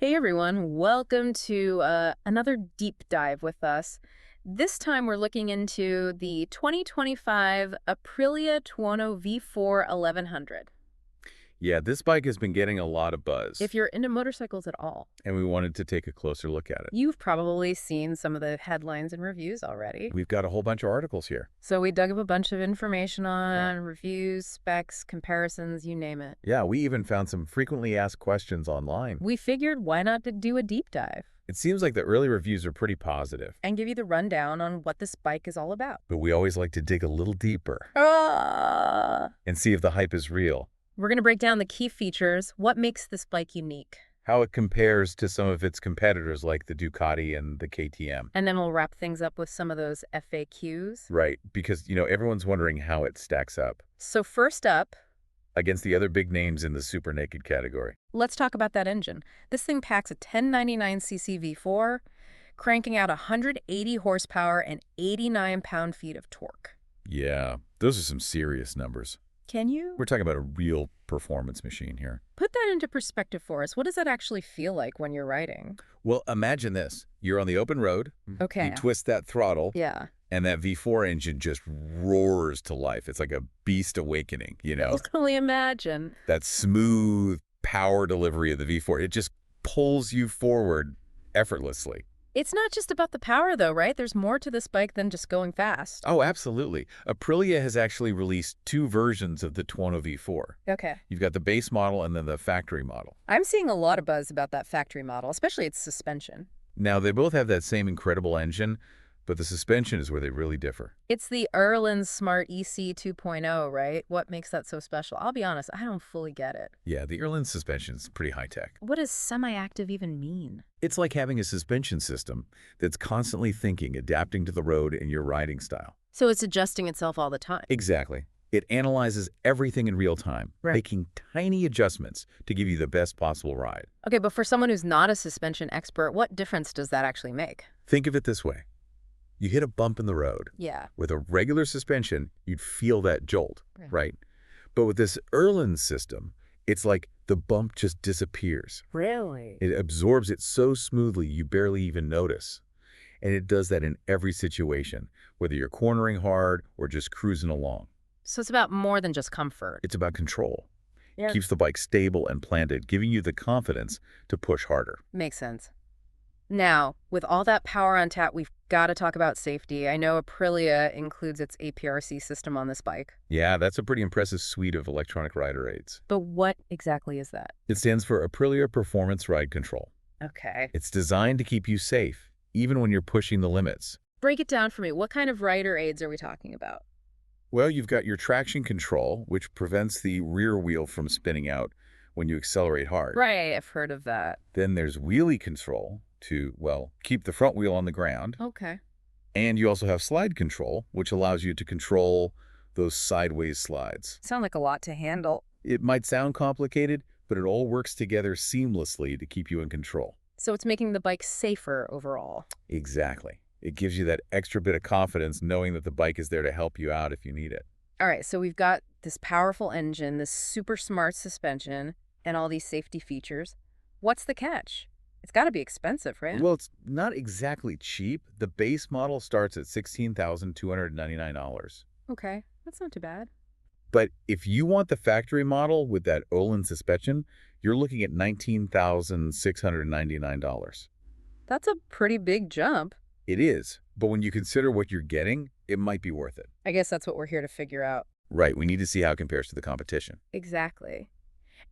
Hey everyone, welcome to another deep dive with us. This time we're looking into the 2025 Aprilia Tuono V4 1100. Yeah, this bike has been getting a lot of buzz, If you're into motorcycles at all, and we wanted to take a closer look at it. you've probably seen some of the headlines and reviews already. We've got a whole bunch of articles here. So we dug up a bunch of information on reviews, specs, comparisons, you name it. Yeah, we even found some frequently asked questions online. We figured why not to do a deep dive It seems like the early reviews are pretty positive, and give you the rundown on what this bike is all about. but we always like to dig a little deeper Ah! and see if the hype is real, We're going to break down the key features, what makes this bike unique, how it compares to some of its competitors like the Ducati and the KTM. and then we'll wrap things up with some of those FAQs. Right, because, everyone's wondering how it stacks up So first up, against the other big names in the super naked category. let's talk about that engine. This thing packs a 1099cc V4, cranking out 180 horsepower and 89 pound-feet of torque. Yeah, those are some serious numbers. Can you We're talking about a real performance machine here. put that into perspective for us? What does that actually feel like when you're riding? Well, imagine this. You're on the open road. Okay. You twist that throttle, Yeah. and that V4 engine just roars to life. It's like a beast awakening, I can only imagine. That smooth power delivery of the V4. It just pulls you forward effortlessly. It's not just about the power, though, right? There's more to this bike than just going fast. Oh, absolutely. Aprilia has actually released two versions of the Tuono V4. Okay. You've got the base model and then the factory model. I'm seeing a lot of buzz about that factory model, especially its suspension. Now, they both have that same incredible engine, but the suspension is where they really differ. It's the Erlen Smart EC 2.0, right? What makes that so special? I'll be honest, I don't fully get it. Yeah, the Erlen suspension is pretty high-tech. What does semi-active even mean? It's like having a suspension system that's constantly thinking, adapting to the road and your riding style. So it's adjusting itself all the time. Exactly. It analyzes everything in real time, Right. making tiny adjustments to give you the best possible ride. Okay, but for someone who's not a suspension expert, what difference does that actually make? Think of it this way. You hit a bump in the road. Yeah. With a regular suspension, you'd feel that jolt, Yeah. right? But with this Erlen system, it's like the bump just disappears. Really? It absorbs it so smoothly you barely even notice. And it does that in every situation, whether you're cornering hard or just cruising along. So it's about more than just comfort. It's about control. Yeah. Keeps the bike stable and planted, giving you the confidence to push harder. Makes sense. Now, with all that power on tap, we've got to talk about safety. I know Aprilia includes its APRC system on this bike. Yeah, that's a pretty impressive suite of electronic rider aids. But what exactly is that? It stands for Aprilia Performance Ride Control. Okay. It's designed to keep you safe, even when you're pushing the limits. Break it down for me. What kind of rider aids are we talking about? Well, you've got your traction control, which prevents the rear wheel from spinning out when you accelerate hard. Right, I've heard of that. Then there's wheelie control to, well, keep the front wheel on the ground. Okay. And you also have slide control, which allows you to control those sideways slides. Sound like a lot to handle. It might sound complicated, but it all works together seamlessly to keep you in control. So it's making the bike safer overall. Exactly. It gives you that extra bit of confidence knowing that the bike is there to help you out if you need it. All right, so we've got this powerful engine, this super smart suspension, and all these safety features. What's the catch? It's got to be expensive, right? Well, it's not exactly cheap. The base model starts at $16,299. Okay, that's not too bad. But if you want the factory model with that Olin suspension, you're looking at $19,699. That's a pretty big jump. It is, but when you consider what you're getting, it might be worth it. I guess that's what we're here to figure out. Right, we need to see how it compares to the competition. Exactly.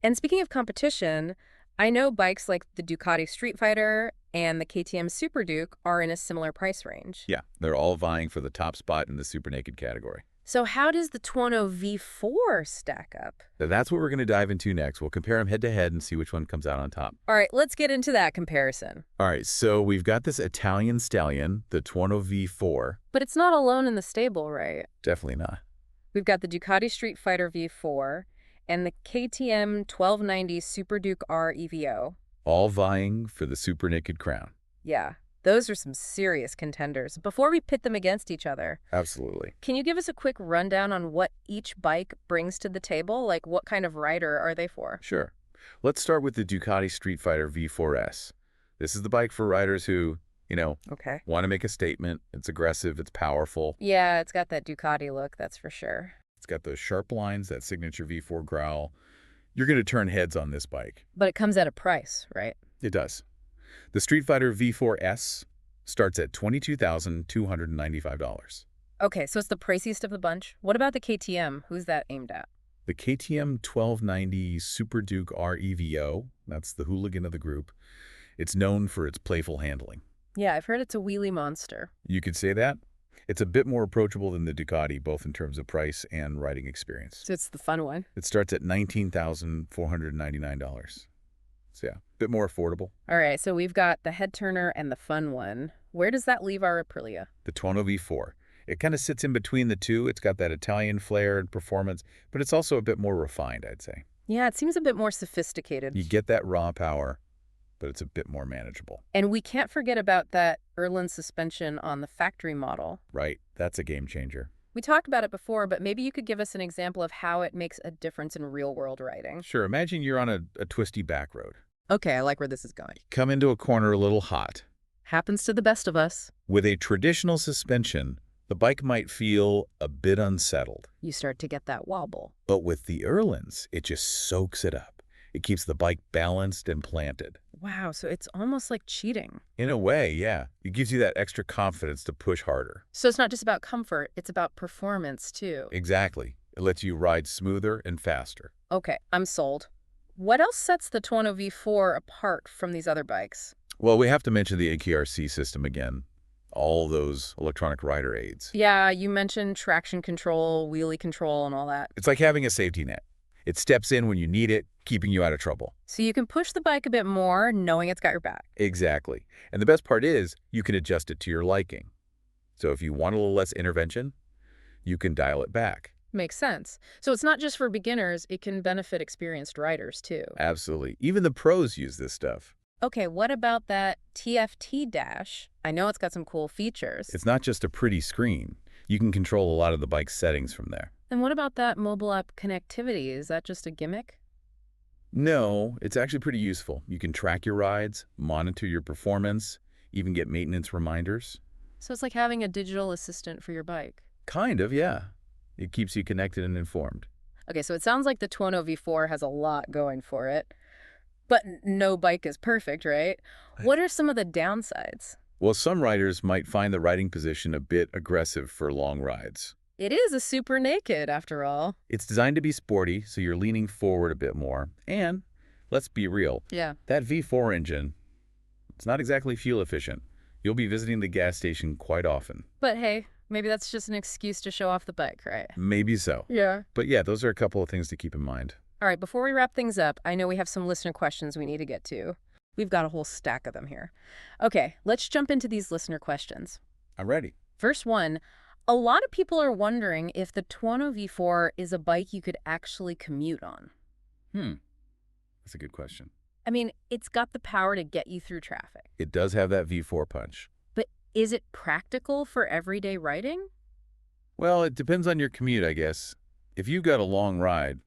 And speaking of competition, I know bikes like the Ducati Streetfighter and the KTM Super Duke are in a similar price range. Yeah, they're all vying for the top spot in the super naked category. So how does the Tuono V4 stack up? So that's what we're going to dive into next. We'll compare them head to head and see which one comes out on top. All right, let's get into that comparison. All right, so we've got this Italian stallion, the Tuono V4. But it's not alone in the stable, right? Definitely not. We've got the Ducati Streetfighter V4 and the KTM 1290 Super Duke R EVO. All vying for the super naked crown. Yeah, those are some serious contenders. Before we pit them against each other, Absolutely. can you give us a quick rundown on what each bike brings to the table? Like, what kind of rider are they for? Sure. Let's start with the Ducati Street Fighter V4S. This is the bike for riders who, Okay. want to make a statement. It's aggressive, it's powerful. Yeah, it's got that Ducati look, that's for sure. It's got those sharp lines, that signature V4 growl. You're going to turn heads on this bike. But it comes at a price, right? It does. The Street Fighter V4S starts at $22,295. Okay, so it's the priciest of the bunch. What about the KTM? Who's that aimed at? The KTM 1290 Super Duke REVO, that's the hooligan of the group. It's known for its playful handling. Yeah, I've heard it's a wheelie monster. You could say that. It's a bit more approachable than the Ducati, both in terms of price and riding experience. So it's the fun one. It starts at $19,499. So yeah, a bit more affordable. All right, so we've got the head turner and the fun one. Where does that leave our Aprilia? The Tuono V4. It kind of sits in between the two. It's got that Italian flair and performance, but it's also a bit more refined, I'd say. Yeah, it seems a bit more sophisticated. You get that raw power, but it's a bit more manageable. And we can't forget about that Erlin suspension on the factory model. Right, that's a game changer. We talked about it before, but maybe you could give us an example of how it makes a difference in real-world riding. Sure, imagine you're on a twisty back road. Okay, I like where this is going. Come into a corner a little hot. Happens to the best of us. With a traditional suspension, the bike might feel a bit unsettled. You start to get that wobble. But with the Erlins, it just soaks it up. It keeps the bike balanced and planted. Wow, so it's almost like cheating. In a way, yeah. It gives you that extra confidence to push harder. So it's not just about comfort, it's about performance too. Exactly. It lets you ride smoother and faster. Okay, I'm sold. What else sets the Tuono V4 apart from these other bikes? Well, we have to mention the AKRC system again. All those electronic rider aids. Yeah, you mentioned traction control, wheelie control, and all that. It's like having a safety net. It steps in when you need it, keeping you out of trouble. So you can push the bike a bit more, knowing it's got your back. Exactly. And the best part is, you can adjust it to your liking. So if you want a little less intervention, you can dial it back. Makes sense. So it's not just for beginners, it can benefit experienced riders too. Absolutely. Even the pros use this stuff. Okay, what about that TFT dash? I know it's got some cool features. It's not just a pretty screen. You can control a lot of the bike's settings from there. And what about that mobile app connectivity? Is that just a gimmick? No, it's actually pretty useful. You can track your rides, monitor your performance, even get maintenance reminders. So it's like having a digital assistant for your bike. Kind of, yeah. It keeps you connected and informed. Okay, so it sounds like the Tuono V4 has a lot going for it. But no bike is perfect, right? What are some of the downsides? Well, some riders might find the riding position a bit aggressive for long rides. It is a super naked, after all. It's designed to be sporty, so you're leaning forward a bit more. And, let's be real, Yeah. that V4 engine, it's not exactly fuel efficient. You'll be visiting the gas station quite often. But hey, maybe that's just an excuse to show off the bike, right? Maybe so. Yeah. But yeah, those are a couple of things to keep in mind. All right, before we wrap things up, I know we have some listener questions we need to get to. We've got a whole stack of them here. Okay, let's jump into these listener questions. I'm ready. First one, a lot of people are wondering if the Tuono V4 is a bike you could actually commute on. That's a good question. I mean, it's got the power to get you through traffic. It does have that V4 punch. But is it practical for everyday riding? Well, it depends on your commute, I guess. If you've got a long ride,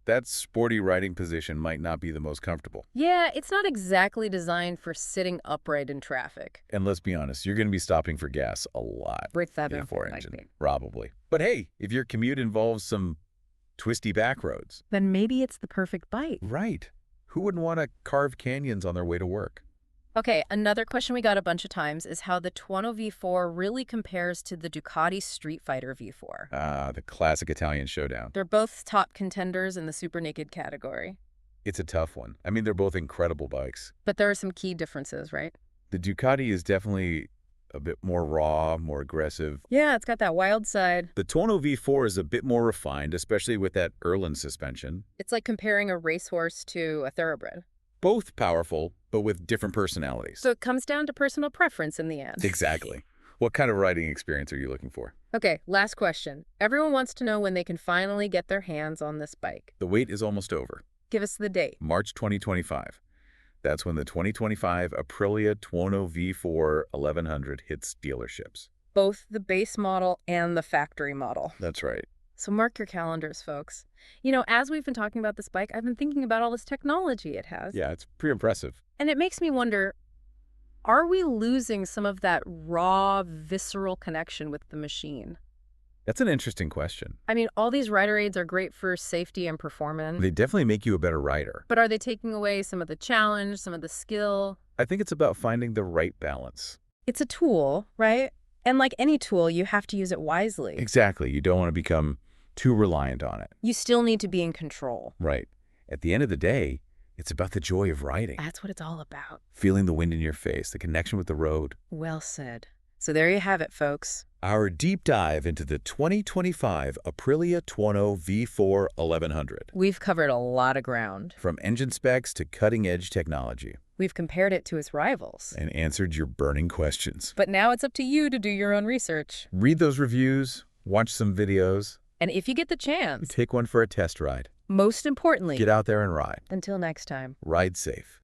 that sporty riding position might not be the most comfortable. Yeah, it's not exactly designed for sitting upright in traffic. And let's be honest, you're going to be stopping for gas a lot. Break that down. V4 engine, probably. But hey, if your commute involves some twisty back roads. Then maybe it's the perfect bike. Right. Who wouldn't want to carve canyons on their way to work? Okay, another question we got a bunch of times is how the Tuono V4 really compares to the Ducati Street Fighter V4. Ah, the classic Italian showdown. They're both top contenders in the super naked category. It's a tough one. I mean, they're both incredible bikes. But there are some key differences, right? The Ducati is definitely a bit more raw, more aggressive. Yeah, it's got that wild side. The Tuono V4 is a bit more refined, especially with that Erlin suspension. It's like comparing a racehorse to a thoroughbred. Both powerful, but with different personalities. So it comes down to personal preference in the end. Exactly. What kind of riding experience are you looking for? Okay, last question. Everyone wants to know when they can finally get their hands on this bike. The wait is almost over. Give us the date. March 2025. That's when the 2025 Aprilia Tuono V4 1100 hits dealerships. Both the base model and the factory model. That's right. So mark your calendars, folks. As we've been talking about this bike, I've been thinking about all this technology it has. Yeah, it's pretty impressive. And it makes me wonder, are we losing some of that raw, visceral connection with the machine? That's an interesting question. I mean, all these rider aids are great for safety and performance, They definitely make you a better rider. but are they taking away some of the challenge, some of the skill? I think it's about finding the right balance. It's a tool, right? And like any tool, you have to use it wisely. Exactly. You don't want to become too reliant on it. You still need to be in control. Right. At the end of the day, it's about the joy of riding. That's what it's all about. Feeling the wind in your face, the connection with the road. Well said. So there you have it, folks. Our deep dive into the 2025 Aprilia Tuono V4 1100. We've covered a lot of ground. From engine specs to cutting-edge technology. We've compared it to its rivals. And answered your burning questions. But now it's up to you to do your own research. Read those reviews, watch some videos. And if you get the chance, Take one for a test ride. most importantly, Get out there and ride. until next time. Ride safe.